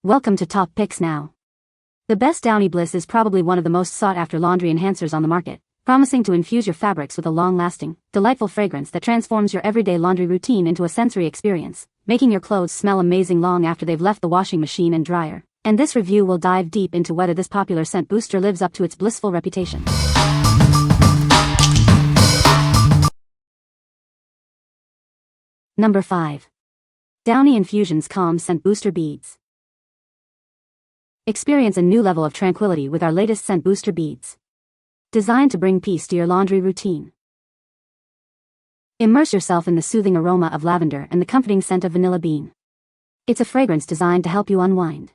Welcome to Top Picks Now. The best Downy Bliss is probably one of the most sought-after laundry enhancers on the market, promising to infuse your fabrics with a long-lasting, delightful fragrance that transforms your everyday laundry routine into a sensory experience, making your clothes smell amazing long after they've left the washing machine and dryer. And this review will dive deep into whether this popular scent booster lives up to its blissful reputation. Number 5. Downy Infusions Calm Scent Booster Beads. Experience a new level of tranquility with our latest scent booster beads. Designed to bring peace to your laundry routine. Immerse yourself in the soothing aroma of lavender and the comforting scent of vanilla bean. It's a fragrance designed to help you unwind.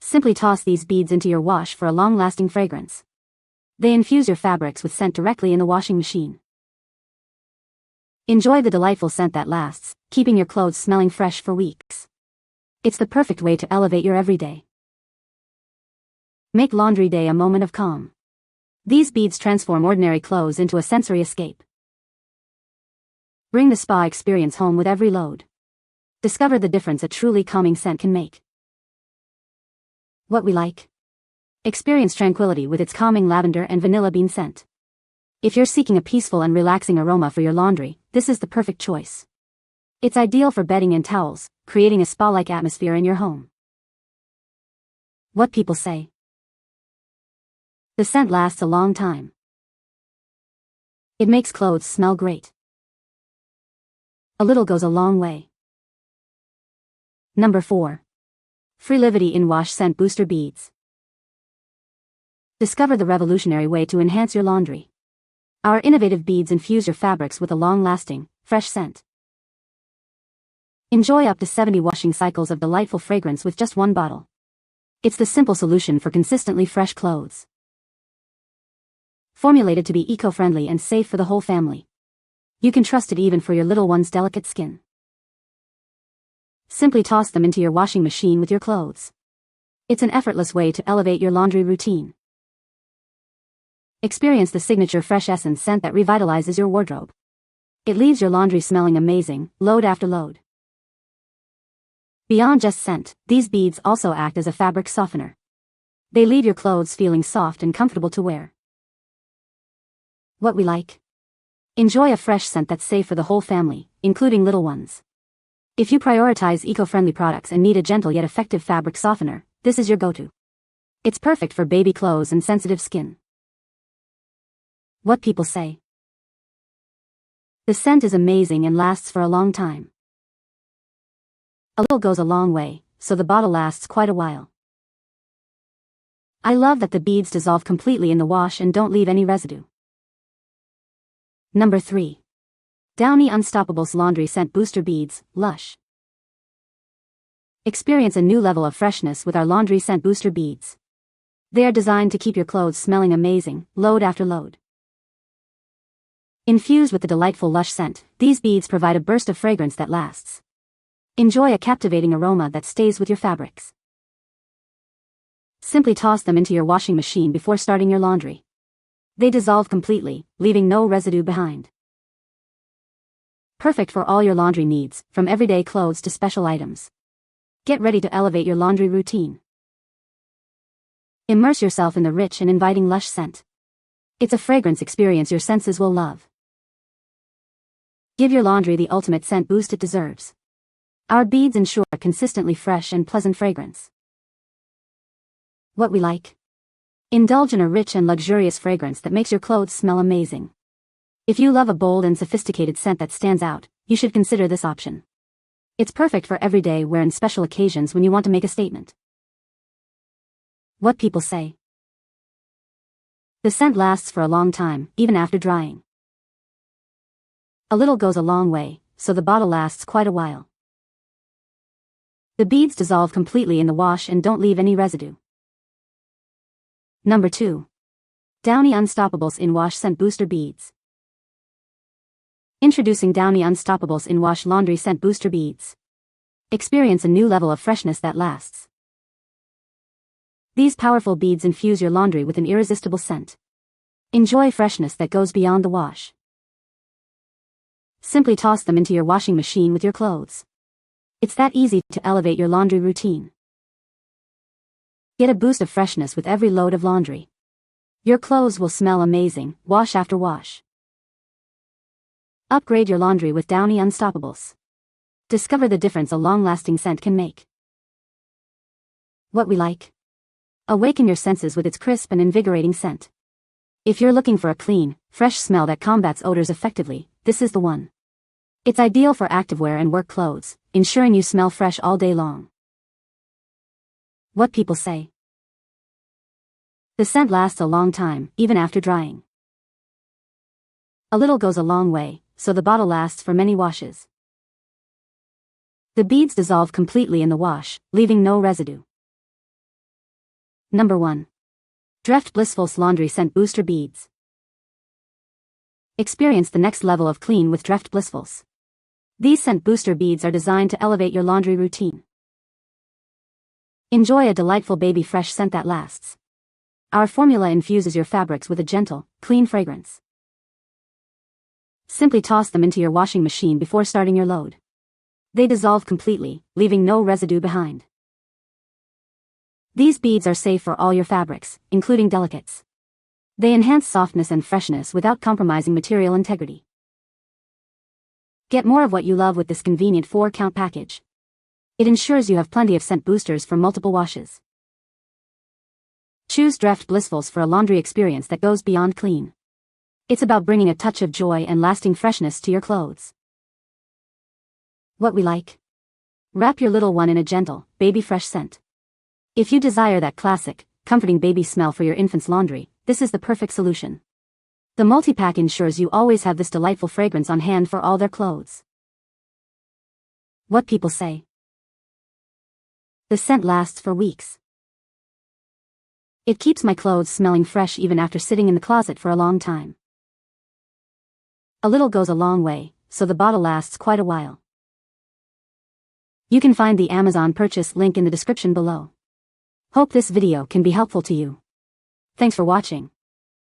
Simply toss these beads into your wash for a long-lasting fragrance. They infuse your fabrics with scent directly in the washing machine. Enjoy the delightful scent that lasts, keeping your clothes smelling fresh for weeks. It's the perfect way to elevate your everyday. Make laundry day a moment of calm. These beads transform ordinary clothes into a sensory escape. Bring the spa experience home with every load. Discover the difference a truly calming scent can make. What we like. Experience tranquility with its calming lavender and vanilla bean scent. If you're seeking a peaceful and relaxing aroma for your laundry, this is the perfect choice. It's ideal for bedding and towels, creating a spa-like atmosphere in your home. What people say. The scent lasts a long time. It makes clothes smell great. A little goes a long way. Number 4. Freelivity In-Wash Scent Booster Beads. Discover the revolutionary way to enhance your laundry. Our innovative beads infuse your fabrics with a long-lasting, fresh scent. Enjoy up to 70 washing cycles of delightful fragrance with just one bottle. It's the simple solution for consistently fresh clothes. Formulated to be eco-friendly and safe for the whole family. You can trust it even for your little one's delicate skin. Simply toss them into your washing machine with your clothes. It's an effortless way to elevate your laundry routine. Experience the signature fresh essence scent that revitalizes your wardrobe. It leaves your laundry smelling amazing, load after load. Beyond just scent, these beads also act as a fabric softener. They leave your clothes feeling soft and comfortable to wear. What we like. Enjoy a fresh scent that's safe for the whole family, including little ones. If you prioritize eco-friendly products and need a gentle yet effective fabric softener, this is your go-to. It's perfect for baby clothes and sensitive skin. What people say. The scent is amazing and lasts for a long time. A little goes a long way, so the bottle lasts quite a while. I love that the beads dissolve completely in the wash and don't leave any residue. Number 3. Downy Unstopables Laundry Scent Booster Beads, Lush. Experience a new level of freshness with our laundry scent booster beads. They are designed to keep your clothes smelling amazing, load after load. Infused with the delightful Lush scent, these beads provide a burst of fragrance that lasts. Enjoy a captivating aroma that stays with your fabrics. Simply toss them into your washing machine before starting your laundry. They dissolve completely, leaving no residue behind. Perfect for all your laundry needs, from everyday clothes to special items. Get ready to elevate your laundry routine. Immerse yourself in the rich and inviting Lush scent. It's a fragrance experience your senses will love. Give your laundry the ultimate scent boost it deserves. Our beads ensure a consistently fresh and pleasant fragrance. What we like. Indulge in a rich and luxurious fragrance that makes your clothes smell amazing. If you love a bold and sophisticated scent that stands out, you should consider this option. It's perfect for everyday wear and special occasions when you want to make a statement. What people say. The scent lasts for a long time, even after drying. A little goes a long way, so the bottle lasts quite a while. The beads dissolve completely in the wash and don't leave any residue. Number 2. Downy Unstopables In-Wash Scent Booster Beads. Introducing Downy Unstopables In-Wash Laundry Scent Booster Beads. Experience a new level of freshness that lasts. These powerful beads infuse your laundry with an irresistible scent. Enjoy freshness that goes beyond the wash. Simply toss them into your washing machine with your clothes. It's that easy to elevate your laundry routine. Get a boost of freshness with every load of laundry. Your clothes will smell amazing, wash after wash. Upgrade your laundry with Downy Unstopables. Discover the difference a long-lasting scent can make. What we like. Awaken your senses with its crisp and invigorating scent. If you're looking for a clean, fresh smell that combats odors effectively, this is the one. It's ideal for activewear and work clothes, ensuring you smell fresh all day long. What people say. The scent lasts a long time, even after drying. A little goes a long way, so the bottle lasts for many washes. The beads dissolve completely in the wash, leaving no residue. Number 1. Dreft Blissfuls Laundry Scent Booster Beads. Experience the next level of clean with Dreft Blissfuls. These scent booster beads are designed to elevate your laundry routine. Enjoy a delightful baby fresh scent that lasts. Our formula infuses your fabrics with a gentle, clean fragrance. Simply toss them into your washing machine before starting your load. They dissolve completely, leaving no residue behind. These beads are safe for all your fabrics, including delicates. They enhance softness and freshness without compromising material integrity. Get more of what you love with this convenient 4-count package. It ensures you have plenty of scent boosters for multiple washes. Choose Dreft Blissfuls for a laundry experience that goes beyond clean. It's about bringing a touch of joy and lasting freshness to your clothes. What we like. Wrap your little one in a gentle, baby fresh scent. If you desire that classic, comforting baby smell for your infant's laundry, this is the perfect solution. The multi-pack ensures you always have this delightful fragrance on hand for all their clothes. What people say. The scent lasts for weeks. It keeps my clothes smelling fresh even after sitting in the closet for a long time. A little goes a long way, so the bottle lasts quite a while. You can find the Amazon purchase link in the description below. Hope this video can be helpful to you. Thanks for watching.